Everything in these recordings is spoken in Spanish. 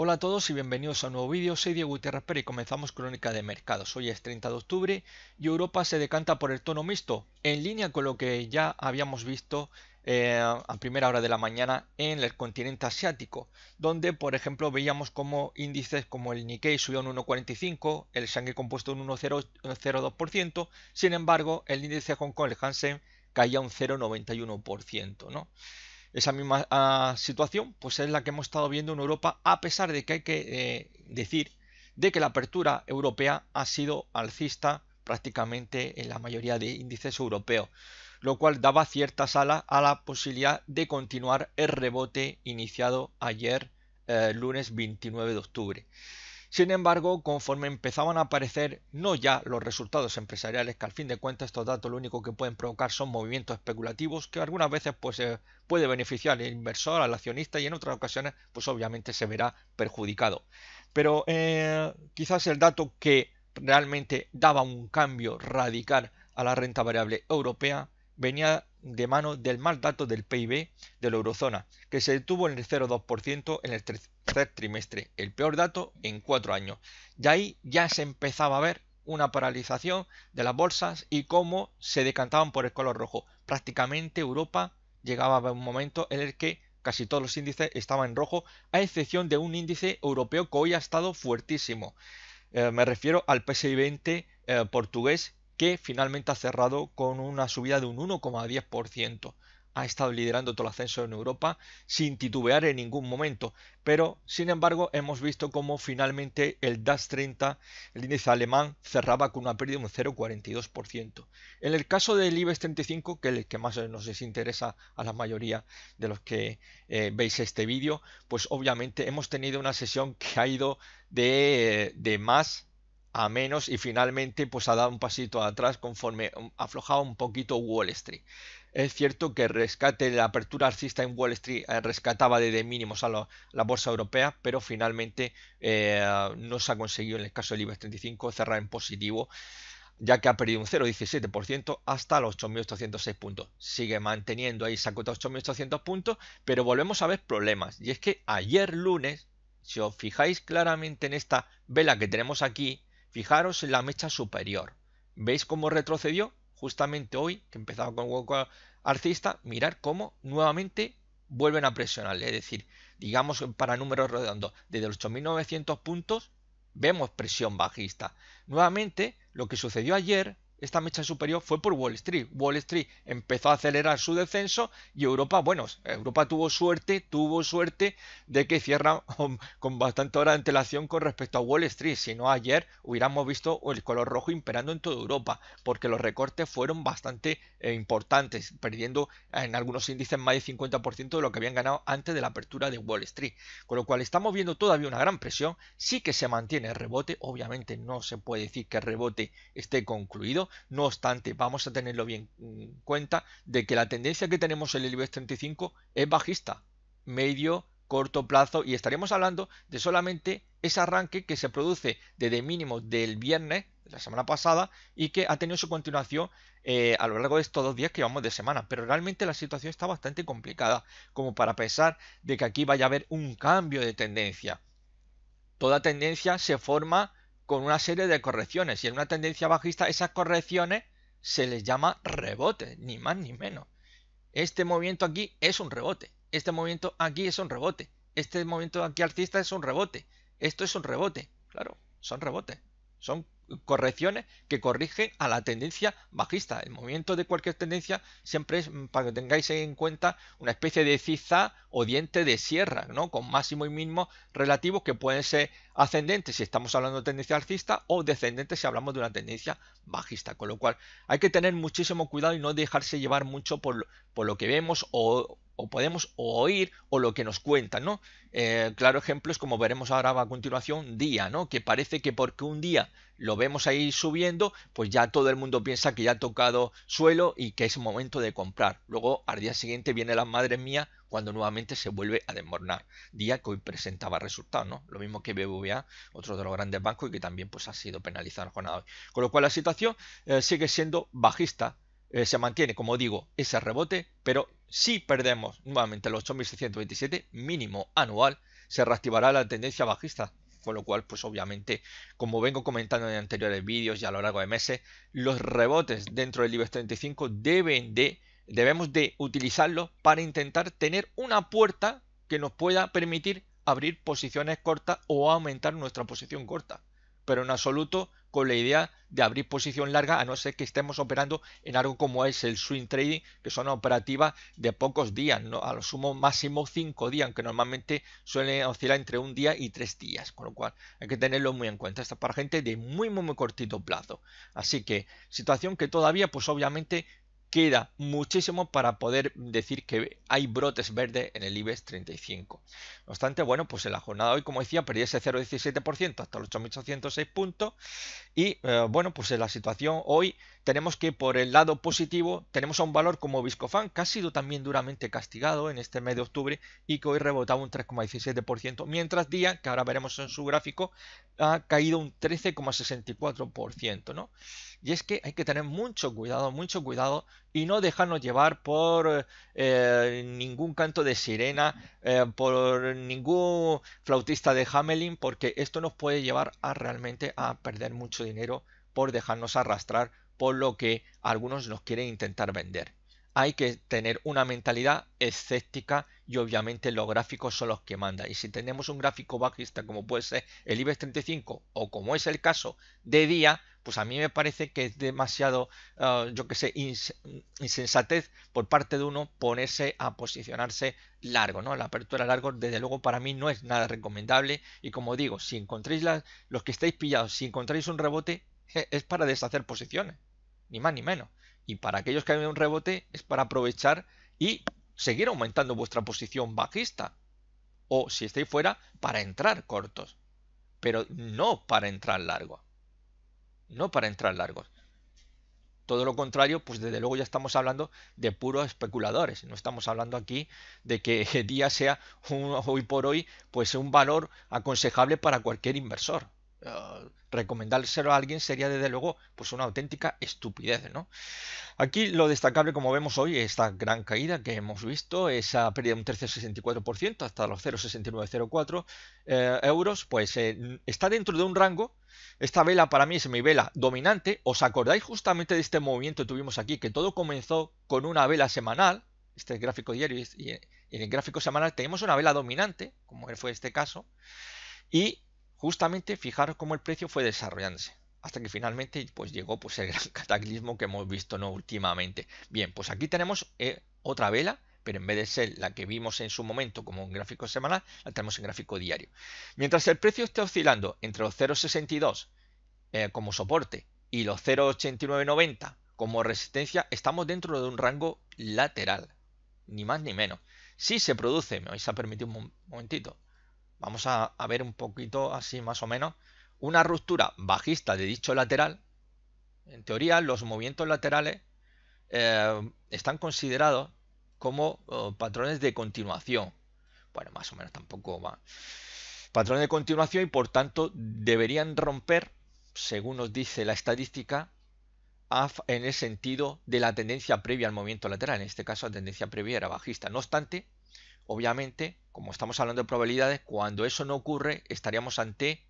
Hola a todos y bienvenidos a un nuevo vídeo. Soy Diego Gutiérrez Pérez y comenzamos Crónica de Mercados. Hoy es 30 de octubre y Europa se decanta por el tono mixto, en línea con lo que ya habíamos visto a primera hora de la mañana en el continente asiático, donde por ejemplo veíamos como índices como el Nikkei subía un 1,45, el Shanghai Compuesto un 1,02%, sin embargo el índice de Hong Kong, el Hansen, caía un 0,91%, ¿no? Esa misma situación pues es la que hemos estado viendo en Europa, a pesar de que hay que decir de que la apertura europea ha sido alcista prácticamente en la mayoría de índices europeos, lo cual daba ciertas alas a la posibilidad de continuar el rebote iniciado ayer, lunes 29 de octubre. Sin embargo, conforme empezaban a aparecer no ya los resultados empresariales, que al fin de cuentas estos datos lo único que pueden provocar son movimientos especulativos que algunas veces pues puede beneficiar al inversor, al accionista, y en otras ocasiones pues obviamente se verá perjudicado. Pero quizás el dato que realmente daba un cambio radical a la renta variable europea venía de mano del mal dato del PIB de la eurozona, que se detuvo en el 0,2% en el tercer trimestre, el peor dato en 4 años. Y ahí ya se empezaba a ver una paralización de las bolsas y cómo se decantaban por el color rojo. Prácticamente Europa llegaba a un momento en el que casi todos los índices estaban en rojo, a excepción de un índice europeo que hoy ha estado fuertísimo. Me refiero al PSI 20 portugués, que finalmente ha cerrado con una subida de un 1,10%. Ha estado liderando todo el ascenso en Europa sin titubear en ningún momento, pero sin embargo hemos visto cómo finalmente el DAX 30, el índice alemán, cerraba con una pérdida de un 0,42%. En el caso del IBEX 35, que es el que más nos interesa a la mayoría de los que veis este vídeo, pues obviamente hemos tenido una sesión que ha ido de más a menos y finalmente pues ha dado un pasito atrás conforme aflojaba un poquito Wall Street. Es cierto que el rescate, la apertura alcista en Wall Street rescataba de mínimos a la bolsa europea, pero finalmente no se ha conseguido en el caso del IBEX 35 cerrar en positivo, ya que ha perdido un 0,17% hasta los 8.806 puntos. Sigue manteniendo ahí esa cota 8.800 puntos, pero volvemos a ver problemas. Y es que ayer lunes, si os fijáis claramente en esta vela que tenemos aquí, fijaros en la mecha superior. ¿Veis cómo retrocedió? Justamente hoy, que empezaba con hueco alcista, mirar cómo nuevamente vuelven a presionarle. Es decir, digamos para números redondos, desde los 8.900 puntos vemos presión bajista. Nuevamente, lo que sucedió ayer, esta mecha superior, fue por Wall Street. Wall Street empezó a acelerar su descenso y Europa, bueno, Europa tuvo suerte de que cierra con bastante hora de antelación con respecto a Wall Street. Si no, ayer hubiéramos visto el color rojo imperando en toda Europa, porque los recortes fueron bastante importantes, perdiendo en algunos índices más de 50% de lo que habían ganado antes de la apertura de Wall Street. Con lo cual estamos viendo todavía una gran presión, sí que se mantiene el rebote, obviamente no se puede decir que el rebote esté concluido, no obstante vamos a tenerlo bien en cuenta de que la tendencia que tenemos en el IBEX 35 es bajista, medio, corto plazo, y estaríamos hablando de solamente ese arranque que se produce desde mínimo del viernes de la semana pasada y que ha tenido su continuación a lo largo de estos 2 días que vamos de semana, pero realmente la situación está bastante complicada como para pensar de que aquí vaya a haber un cambio de tendencia. Toda tendencia se forma con una serie de correcciones y en una tendencia bajista esas correcciones se les llama rebote, ni más ni menos. Este movimiento aquí es un rebote, este movimiento aquí es un rebote, este movimiento aquí alcista es un rebote, esto es un rebote, claro, son rebotes, son correcciones que corrigen a la tendencia bajista. El movimiento de cualquier tendencia siempre es, para que tengáis en cuenta, una especie de zigzag o diente de sierra, ¿no? Con máximo y mínimo relativos que pueden ser ascendentes si estamos hablando de tendencia alcista o descendentes si hablamos de una tendencia bajista, con lo cual hay que tener muchísimo cuidado y no dejarse llevar mucho por lo que vemos o podemos oír o lo que nos cuentan, ¿no? Claro ejemplo es como veremos ahora a continuación, día, ¿no? Que parece que porque un día lo vemos ahí subiendo, pues ya todo el mundo piensa que ya ha tocado suelo y que es momento de comprar. Luego al día siguiente viene la madre mía cuando nuevamente se vuelve a desmoronar. Día que hoy presentaba resultados, ¿no? Lo mismo que BBVA, otro de los grandes bancos y que también pues ha sido penalizado en la jornada de hoy. Con lo cual la situación sigue siendo bajista. Se mantiene, como digo, ese rebote, pero si perdemos nuevamente los 8.627 mínimo anual, se reactivará la tendencia bajista. Con lo cual, pues obviamente, como vengo comentando en anteriores vídeos y a lo largo de meses, los rebotes dentro del IBEX 35 debemos de utilizarlos para intentar tener una puerta que nos pueda permitir abrir posiciones cortas o aumentar nuestra posición corta. Pero en absoluto con la idea de abrir posición larga, a no ser que estemos operando en algo como es el swing trading, que son operativas de pocos días, ¿no? A lo sumo máximo 5 días, aunque normalmente suelen oscilar entre un día y 3 días, con lo cual hay que tenerlo muy en cuenta. Esto es para gente de muy cortito plazo. Así que situación que todavía, pues obviamente, queda muchísimo para poder decir que hay brotes verdes en el IBEX 35. No obstante, bueno, pues en la jornada de hoy, como decía, perdí ese 0,17% hasta los 8.806 puntos. Y bueno, pues en la situación hoy tenemos que por el lado positivo tenemos a un valor como Viscofan, que ha sido también duramente castigado en este mes de octubre y que hoy rebotaba un 3,17%, mientras Día, que ahora veremos en su gráfico, ha caído un 13,64%, ¿no? Y es que hay que tener mucho cuidado y no dejarnos llevar por ningún canto de sirena, por ningún flautista de Hamelin, porque esto nos puede llevar a realmente a perder mucho dinero por dejarnos arrastrar por lo que algunos nos quieren intentar vender. Hay que tener una mentalidad escéptica y obviamente los gráficos son los que mandan. Y si tenemos un gráfico bajista como puede ser el IBEX 35 o como es el caso de Día, pues a mí me parece que es demasiado, yo que sé, insensatez por parte de uno ponerse a posicionarse largo, ¿no? La apertura largo, desde luego, para mí no es nada recomendable. Y como digo, si encontréis los que estáis pillados, si encontráis un rebote, es para deshacer posiciones, ni más ni menos. Y para aquellos que hay un rebote, es para aprovechar y seguir aumentando vuestra posición bajista. O si estáis fuera, para entrar cortos. Pero no para entrar largo. No para entrar largos. Todo lo contrario, pues desde luego ya estamos hablando de puros especuladores. No estamos hablando aquí de que Día sea hoy por hoy pues un valor aconsejable para cualquier inversor. Recomendárselo a alguien sería desde luego pues una auténtica estupidez, ¿no? Aquí lo destacable, como vemos hoy, esta gran caída que hemos visto, esa pérdida de un 13,64% hasta los 0,6904 euros, pues está dentro de un rango. Esta vela para mí es mi vela dominante. ¿Os acordáis justamente de este movimiento que tuvimos aquí? Que todo comenzó con una vela semanal, este gráfico diario, y en el gráfico semanal tenemos una vela dominante, como fue este caso, y justamente fijaros cómo el precio fue desarrollándose hasta que finalmente pues llegó pues el gran cataclismo que hemos visto, ¿no?, últimamente. Bien, pues aquí tenemos otra vela, pero en vez de ser la que vimos en su momento como un gráfico semanal, la tenemos en gráfico diario. Mientras el precio esté oscilando entre los 0,62 como soporte y los 0,8990 como resistencia, estamos dentro de un rango lateral, ni más ni menos. Si se produce, me vais a permitir un momentito, vamos a ver un poquito así más o menos una ruptura bajista de dicho lateral. En teoría los movimientos laterales están considerados como patrones de continuación. Bueno, más o menos tampoco va. Patrones de continuación y por tanto deberían romper, según nos dice la estadística, en el sentido de la tendencia previa al movimiento lateral. En este caso la tendencia previa era bajista. No obstante, obviamente, como estamos hablando de probabilidades, cuando eso no ocurre estaríamos ante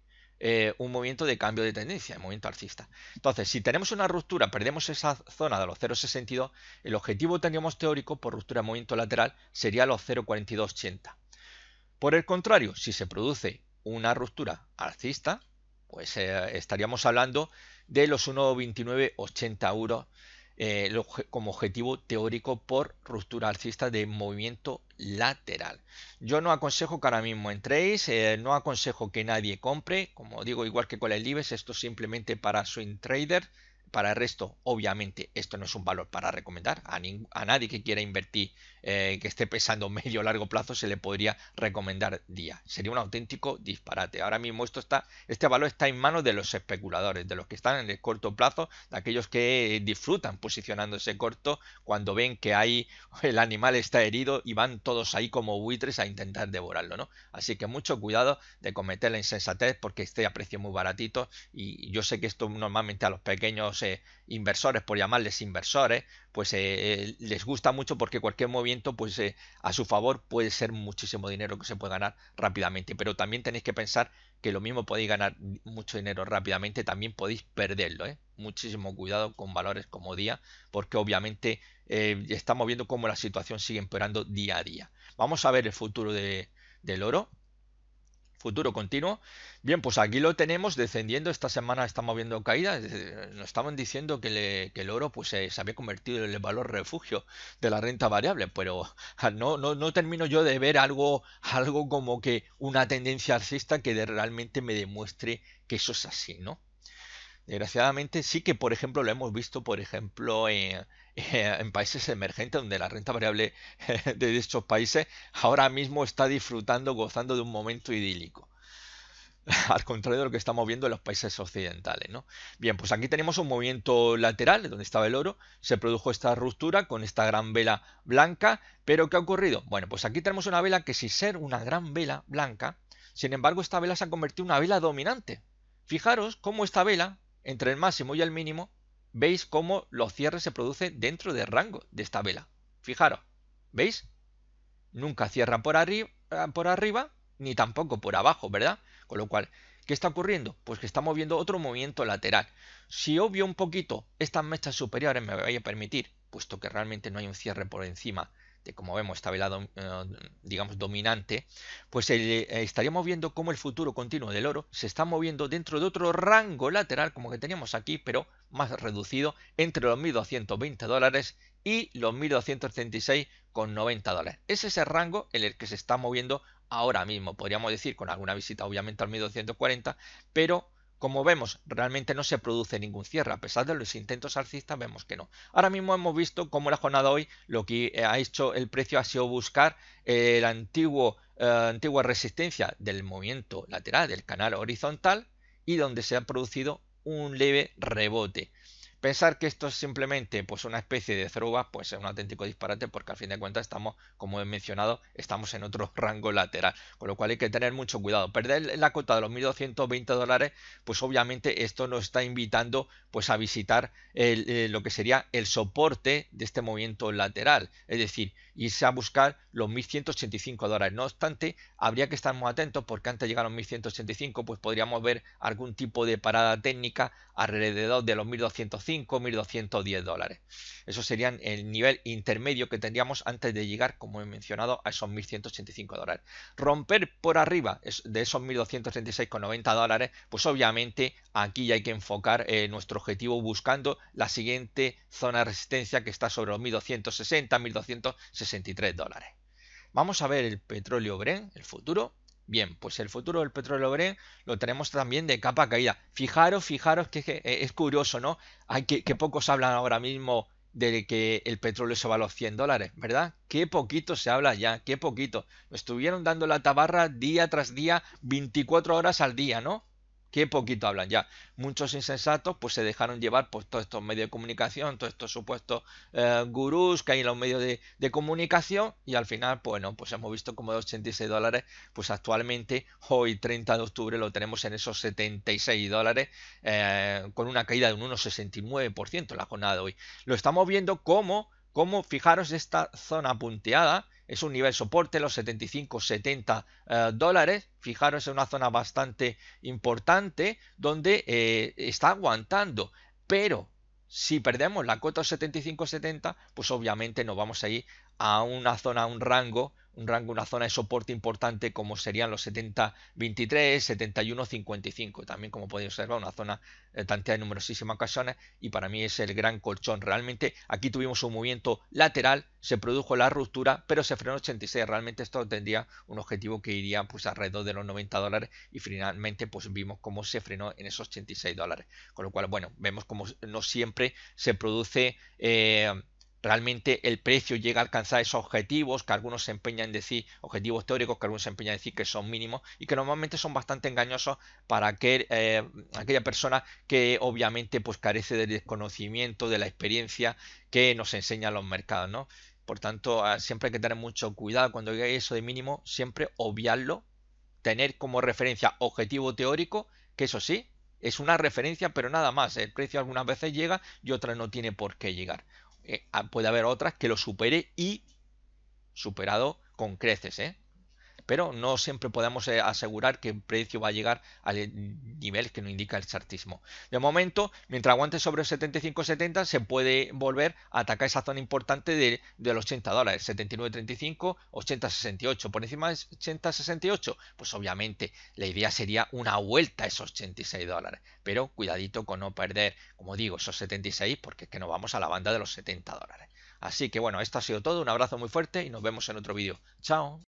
un movimiento de cambio de tendencia, el movimiento alcista. Entonces, si tenemos una ruptura, perdemos esa zona de los 0,62, el objetivo tendríamos teórico por ruptura de movimiento lateral sería los 0,4280. Por el contrario, si se produce una ruptura alcista, pues estaríamos hablando de los 1,2980 euros como objetivo teórico por ruptura alcista de movimiento lateral. Yo no aconsejo que ahora mismo entréis, no aconsejo que nadie compre, como digo, igual que con el IBEX, esto es simplemente para swing trader. Para el resto, obviamente, esto no es un valor para recomendar. A nadie que quiera invertir, que esté pensando medio o largo plazo, se le podría recomendar Día. Sería un auténtico disparate. Ahora mismo este valor está en manos de los especuladores, de los que están en el corto plazo, de aquellos que disfrutan posicionándose corto cuando ven que el animal está herido y van todos ahí como buitres a intentar devorarlo, ¿no? Así que mucho cuidado de cometer la insensatez porque esté a precio muy baratito y yo sé que esto normalmente a los pequeños muchos inversores, por llamarles inversores, pues les gusta mucho porque cualquier movimiento pues a su favor puede ser muchísimo dinero que se puede ganar rápidamente. Pero también tenéis que pensar que lo mismo podéis ganar mucho dinero rápidamente, también podéis perderlo, ¿eh? Muchísimo cuidado con valores como día, porque obviamente estamos viendo cómo la situación sigue empeorando día a día. Vamos a ver el futuro del oro. Futuro continuo. Bien, pues aquí lo tenemos descendiendo. Esta semana estamos viendo caída. Nos estaban diciendo que el oro pues, se había convertido en el valor refugio de la renta variable, pero no termino yo de ver algo como que una tendencia alcista que realmente me demuestre que eso es así, ¿no? Desgraciadamente sí que, por ejemplo, lo hemos visto, por ejemplo, en países emergentes donde la renta variable de estos países ahora mismo está disfrutando, gozando de un momento idílico. Al contrario de lo que estamos viendo en los países occidentales, ¿no? Bien, pues aquí tenemos un movimiento lateral donde estaba el oro, se produjo esta ruptura con esta gran vela blanca, pero ¿qué ha ocurrido? Bueno, pues aquí tenemos una vela que sin ser una gran vela blanca, sin embargo esta vela se ha convertido en una vela dominante. Fijaros cómo esta vela, entre el máximo y el mínimo, veis cómo los cierres se producen dentro del rango de esta vela. Fijaros, ¿veis? Nunca cierra por arriba ni tampoco por abajo, ¿verdad? Con lo cual, ¿qué está ocurriendo? Pues que estamos viendo otro movimiento lateral. Si obvio un poquito estas mechas superiores, me voy a permitir, puesto que realmente no hay un cierre por encima de como vemos esta vela digamos dominante, pues estaríamos viendo cómo el futuro continuo del oro se está moviendo dentro de otro rango lateral como que teníamos aquí, pero más reducido, entre los $1.220 y los 1.236,90 dólares. Ese es el rango en el que se está moviendo ahora mismo, podríamos decir, con alguna visita obviamente al 1.240, pero como vemos, realmente no se produce ningún cierre, a pesar de los intentos alcistas vemos que no. Ahora mismo hemos visto cómo la jornada hoy lo que ha hecho el precio ha sido buscar la antigua resistencia del movimiento lateral del canal horizontal y donde se ha producido un leve rebote. Pensar que esto es simplemente pues una especie de throwback pues es un auténtico disparate porque al fin de cuentas estamos, como he mencionado, estamos en otro rango lateral, con lo cual hay que tener mucho cuidado. Perder la cota de los 1.220 dólares, pues obviamente esto nos está invitando pues a visitar lo que sería el soporte de este movimiento lateral, es decir, irse a buscar los 1.185 dólares. No obstante, habría que estar muy atentos porque antes de llegar a los 1.185 pues podríamos ver algún tipo de parada técnica alrededor de los 1.205, 1.210 dólares. Eso sería el nivel intermedio que tendríamos antes de llegar, como he mencionado, a esos 1.185 dólares. Romper por arriba de esos 1.236,90 dólares, pues obviamente aquí ya hay que enfocar nuestro objetivo buscando la siguiente zona de resistencia que está sobre los 1.260, 1.263 dólares. Vamos a ver el petróleo Brent, el futuro. Bien, pues el futuro del petróleo Brent lo tenemos también de capa caída. Fijaros que es curioso, ¿no? Hay que pocos hablan ahora mismo de que el petróleo se va a los 100 dólares, ¿verdad? Qué poquito se habla ya, qué poquito. Nos estuvieron dando la tabarra día tras día, 24 horas al día, ¿no? Qué poquito hablan ya. Muchos insensatos pues se dejaron llevar por todos estos medios de comunicación, todos estos supuestos gurús que hay en los medios de comunicación y al final, bueno, pues hemos visto como de 86 dólares, pues actualmente hoy 30 de octubre lo tenemos en esos 76 dólares con una caída de un 1,69% en la jornada de hoy. Lo estamos viendo como fijaros esta zona punteada es un nivel soporte, los 75-70 dólares. Fijaros, es una zona bastante importante donde está aguantando. Pero si perdemos la cota 75-70, pues obviamente nos vamos a ir a una zona, una zona de soporte importante como serían los 70-23, 71-55. También como podéis observar, una zona tanteada en numerosísimas ocasiones y para mí es el gran colchón. Realmente aquí tuvimos un movimiento lateral, se produjo la ruptura, pero se frenó 86. Realmente esto tendría un objetivo que iría pues alrededor de los 90 dólares y finalmente pues vimos cómo se frenó en esos 86 dólares. Con lo cual, bueno, vemos como no siempre se produce realmente el precio llega a alcanzar esos objetivos que algunos se empeñan en decir, objetivos teóricos que algunos se empeñan en decir que son mínimos y que normalmente son bastante engañosos para aquella persona que obviamente pues carece del desconocimiento, de la experiencia que nos enseñan los mercados, ¿no? Por tanto, siempre hay que tener mucho cuidado cuando diga eso de mínimo, siempre obviarlo, tener como referencia objetivo teórico, que eso sí, Es una referencia, pero nada más. El precio algunas veces llega y otras no tiene por qué llegar. Puede haber otras que lo supere y superado con creces, ¿eh? Pero no siempre podemos asegurar que el precio va a llegar al nivel que nos indica el chartismo. De momento, mientras aguante sobre los 75-70, se puede volver a atacar esa zona importante de los $80, 79.35, 80.68. Por encima de 80.68, pues obviamente la idea sería una vuelta a esos $86. Pero cuidadito con no perder, como digo, esos 76, porque es que nos vamos a la banda de los $70. Así que bueno, esto ha sido todo. Un abrazo muy fuerte y nos vemos en otro vídeo. Chao.